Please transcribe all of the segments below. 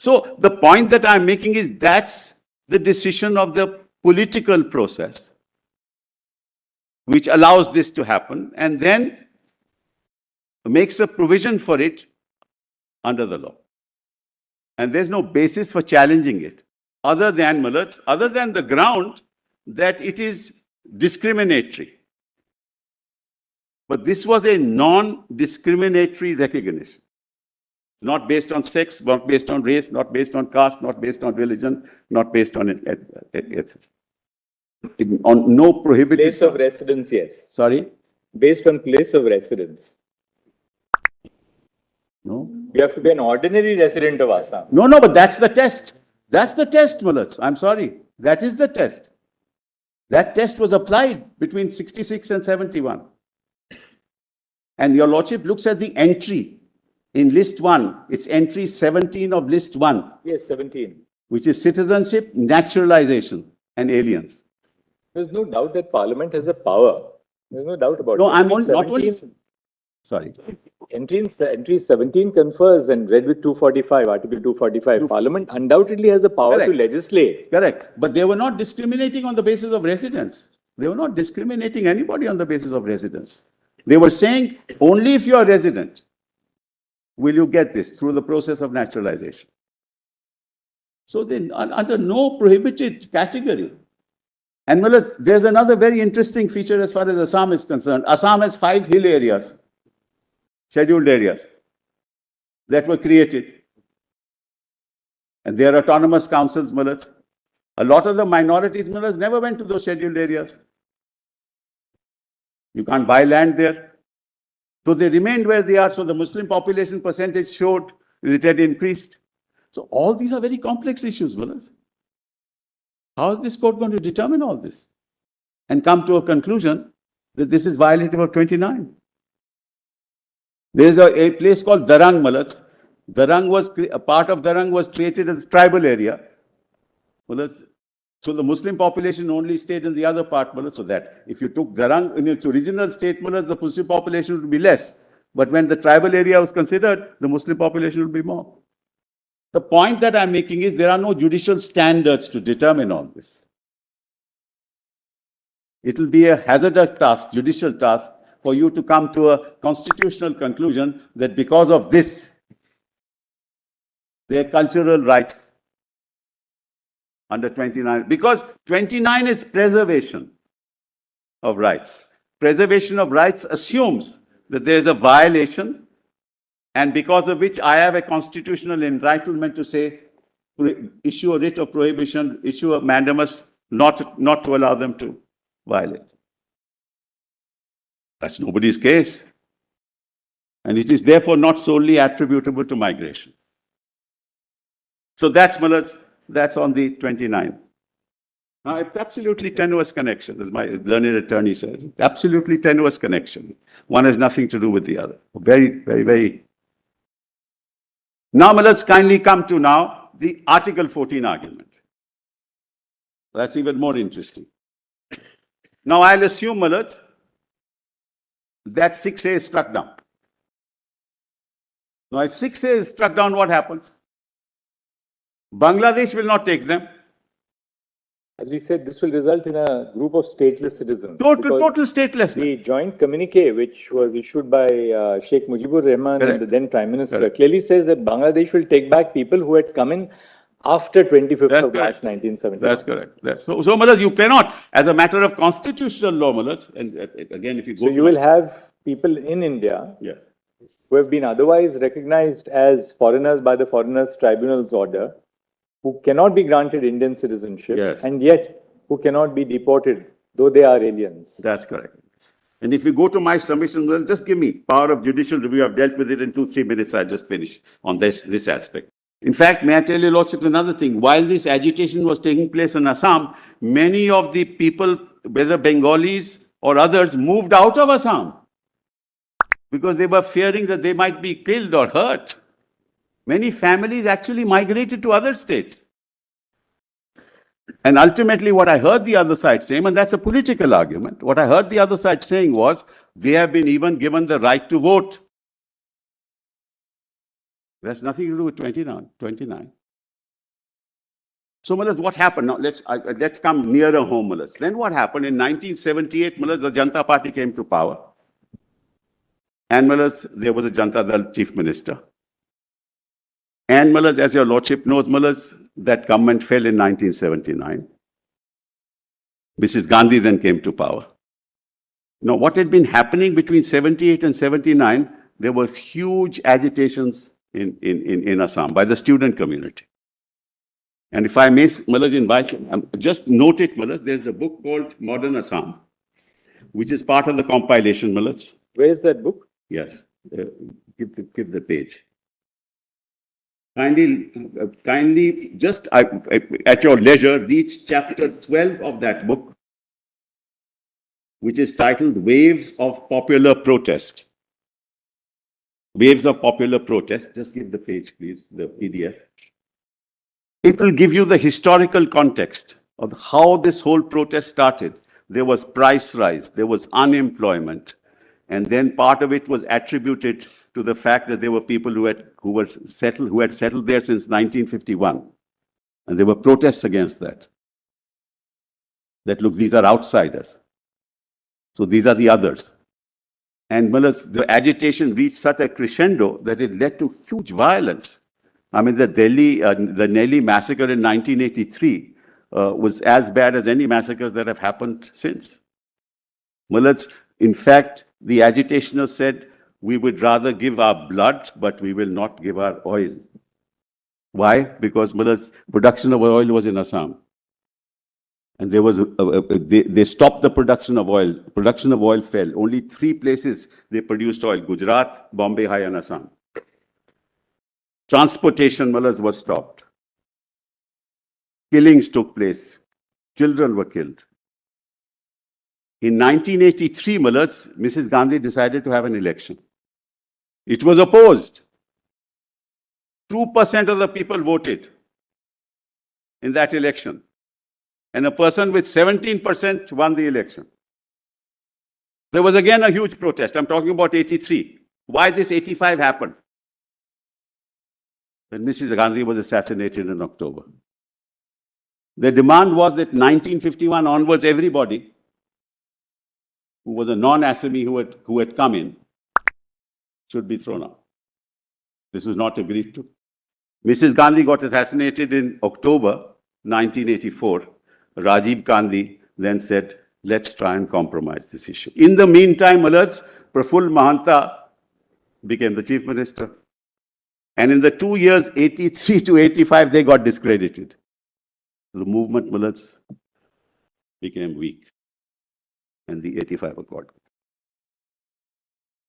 So the point that I'm making is that's the decision of the political process which allows this to happen and then makes a provision for it under the law. And there's no basis for challenging it other than the ground that it is discriminatory. But this was a non-discriminatory recognition. Not based on sex, not based on race, not based on caste, not based on religion, not based on on no prohibited place of residence, yes. Sorry? Based on place of residence. No. You have to be an ordinary resident of Assam. No, but that's the test. That's the test, Mulats. I'm sorry. That is the test. That test was applied between 66 and 71. And your Lordship looks at the entry in list 1. It's entry 17 of list 1. Yes, 17. Which is citizenship, naturalization, and aliens. There's no doubt that Parliament has the power. There's no doubt about it. No, I'm not only... Sorry. Entry 17 confers and read with 245, Article 245. Parliament undoubtedly has the power to legislate. Correct. But they were not discriminating on the basis of residence. They were not discriminating anybody on the basis of residence. They were saying only if you are resident will you get this through the process of naturalization. So then under no prohibited category. And there's another very interesting feature as far as Assam is concerned. Assam has 5 hill areas, scheduled areas that were created. And they are autonomous councils, Mulats. A lot of the minorities, Mulats, never went to those scheduled areas. You can't buy land there. So they remained where they are. So the Muslim population percentage showed it had increased. So all these are very complex issues, Mulats. How is this court going to determine all this and come to a conclusion that this is violative of 29? There is a place called Darang, Mulats. A part of Darang was created as a tribal area. So the Muslim population only stayed in the other part, Mulats, so that if you took Darang in its original state, Mulats, the Muslim population would be less. But when the tribal area was considered, the Muslim population would be more. The point that I'm making is there are no judicial standards to determine all this. It will be a hazardous task, judicial task, for you to come to a constitutional conclusion that because of this, their cultural rights under 29, because 29 is preservation of rights. Preservation of rights assumes that there is a violation and because of which I have a constitutional entitlement to say, issue a writ of prohibition, issue a mandamus not to allow them to violate. That's nobody's case. And it is therefore not solely attributable to migration. So that's on the 29th. Now, it's absolutely tenuous connection, as my learned attorney says. Absolutely tenuous connection. One has nothing to do with the other. Very, very, very. Now, let's kindly come to now the Article 14 argument. That's even more interesting. Now, I'll assume, Malat, that 6A is struck down. Now, if 6A is struck down, what happens? Bangladesh will not take them. As we said, this will result in a group of stateless citizens. Total stateless. The joint communique, which was issued by Sheikh Mujibur Rahman and the then Prime Minister, clearly says that Bangladesh will take back people who had come in after 25th of March 1971. That's correct. So Malas, you cannot, as a matter of constitutional law, Malas, and again, if you go... So you will have people in India who have been otherwise recognized as foreigners by the Foreigners Tribunal's order, who cannot be granted Indian citizenship, and yet who cannot be deported, though they are aliens. That's correct. And if you go to my submission, well, just give me power of judicial review. I've dealt with it in 2-3 minutes. I'll just finish on this aspect. In fact, may I tell you, Lordship, another thing. While this agitation was taking place in Assam, many of the people, whether Bengalis or others, moved out of Assam because they were fearing that they might be killed or hurt. Many families actually migrated to other states. And ultimately, what I heard the other side saying, and that's a political argument, what I heard the other side saying was, they have been even given the right to vote. That's nothing to do with 29. So, Mullahs, what happened? Now, let's come nearer home, Mullahs. Then what happened? In 1978, Mullahs, the Janata Party came to power. And, Mullahs, there was a Janata Dal chief minister. And, Mullahs, as your lordship knows, Mullahs, that government fell in 1979. Mrs. Gandhi then came to power. Now, what had been happening between 78 and 79, there were huge agitations in Assam by the student community. And if I may, Mullahs, invite you, just note it, Mullahs, there's a book called Modern Assam, which is part of the compilation, Mullahs. Where is that book? Yes, give the page. Kindly, just at your leisure, read chapter 12 of that book, which is titled Waves of Popular Protest. Waves of Popular Protest. Just give the page, please, the PDF. It will give you the historical context of how this whole protest started. There was price rise, there was unemployment, and then part of it was attributed to the fact that there were people who had settled there since 1951, and there were protests against that. That look, these are outsiders, so these are the others. And Mullahs, the agitation reached such a crescendo that it led to huge violence. I mean, the Nellie massacre in 1983 was as bad as any massacres that have happened since. Mullahs, in fact, the agitationers said, we would rather give our blood, but we will not give our oil. Why? Because Mullahs, production of oil was in Assam. And there was they stopped the production of oil. Production of oil fell. Only 3 places they produced oil: Gujarat, Bombay High, and Assam. Transportation, Mullahs, was stopped. Killings took place. Children were killed. In 1983, Mullahs, Mrs. Gandhi decided to have an election. It was opposed. 2% of the people voted in that election. And a person with 17% won the election. There was again a huge protest. I'm talking about 83. Why this 85 happened? When Mrs. Gandhi was assassinated in October. The demand was that 1951 onwards, everybody who was a non-Assami who had come in should be thrown out. This was not agreed to. Mrs. Gandhi got assassinated in October 1984. Rajiv Gandhi then said, let's try and compromise this issue. In the meantime, Mullahs, Prafull Mahanta became the chief minister. And in the 2 years, 83 to 85, they got discredited. The movement, Mullahs, became weak. And the 85 Accord.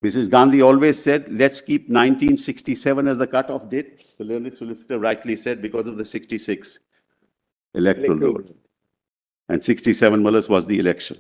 Mrs. Gandhi always said, let's keep 1967 as the cutoff date. The learned solicitor rightly said, because of the 66 electoral roll. And 67, Mullahs, was the election.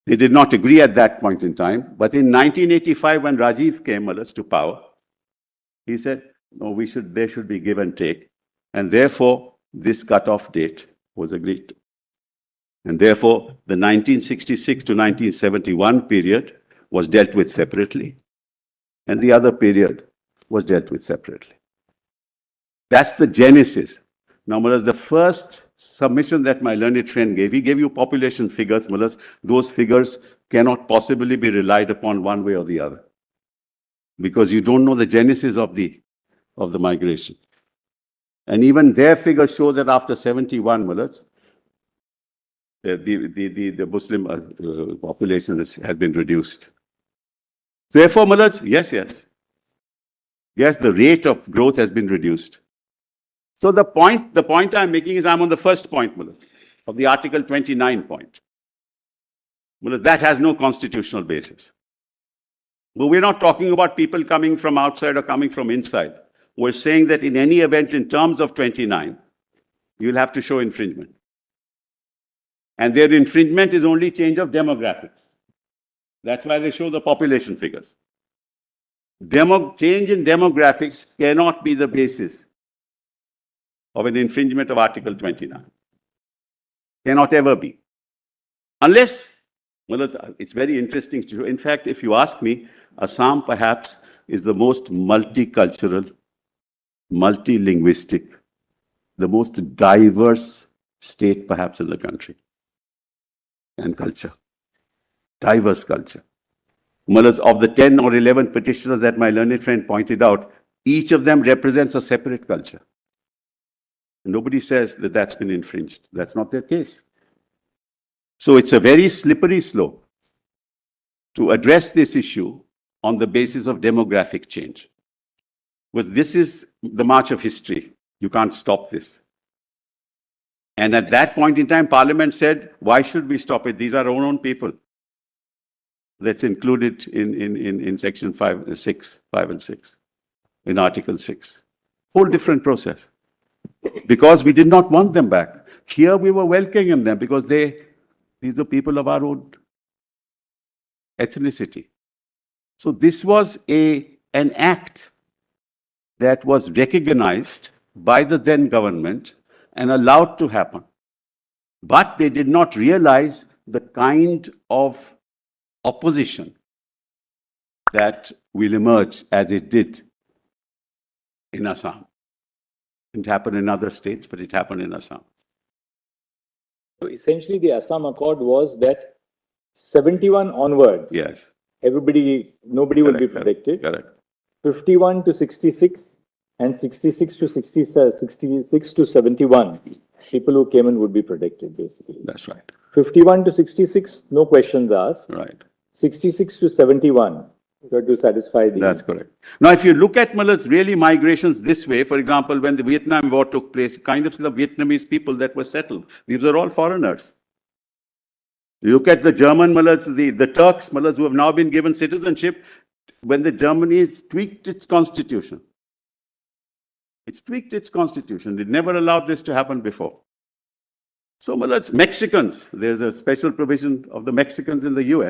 They did not agree at that point in time. But in 1985, when Rajiv came, Mullahs, to power, he said, no, there should be give and take. And therefore, this cutoff date was agreed to. And therefore, the 1966 to 1971 period was dealt with separately. And the other period was dealt with separately. That's the genesis. Now, Mullahs, the first submission that my learned friend gave, he gave you population figures, Mullahs. Those figures cannot possibly be relied upon one way or the other. Because you don't know the genesis of the migration. And even their figures show that after 71, Mullahs, the Muslim population has been reduced. Therefore, Mullahs, yes, the rate of growth has been reduced. So the point I'm making is I'm on the first point, Mullahs, of the Article 29 point. Mullahs, that has no constitutional basis. But we're not talking about people coming from outside or coming from inside. We're saying that in any event, in terms of 29, you'll have to show infringement. And their infringement is only change of demographics. That's why they show the population figures. Change in demographics cannot be the basis of an infringement of Article 29. Cannot ever be. Unless, well, it's very interesting to show. In fact, if you ask me, Assam perhaps is the most multicultural, multilinguistic the most diverse state perhaps in the country. And culture. Diverse culture. Of the 10 or 11 petitioners that my learned friend pointed out, each of them represents a separate culture. Nobody says that that's been infringed. That's not their case. So it's a very slippery slope to address this issue on the basis of demographic change. But this is the march of history. You can't stop this. And at that point in time, Parliament said, why should we stop it? These are our own people. That's included in section 5 and 6, in Article 6. Whole different process. Because we did not want them back. Here we were welcoming them because these are people of our own ethnicity. So this was an act that was recognized by the then government and allowed to happen. But they did not realize the kind of opposition that will emerge as it did in Assam. It happened in other states, but it happened in Assam. So essentially the Assam Accord was that 71 onwards, Yes. nobody will be protected. Correct. 51 to 66 and 66 to 71, people who came in would be protected basically. That's right. 51 to 66, no questions asked. Right. 66 to 71, you got to satisfy the... That's correct. Now, if you look at really migrations this way, for example, when the Vietnam War took place, kind of the Vietnamese people that were settled, these are all foreigners. You look at the German the Turks who have now been given citizenship, when the Germany tweaked its constitution. It's tweaked its constitution. It never allowed this to happen before. So Mexicans, there's a special provision of the Mexicans in the US.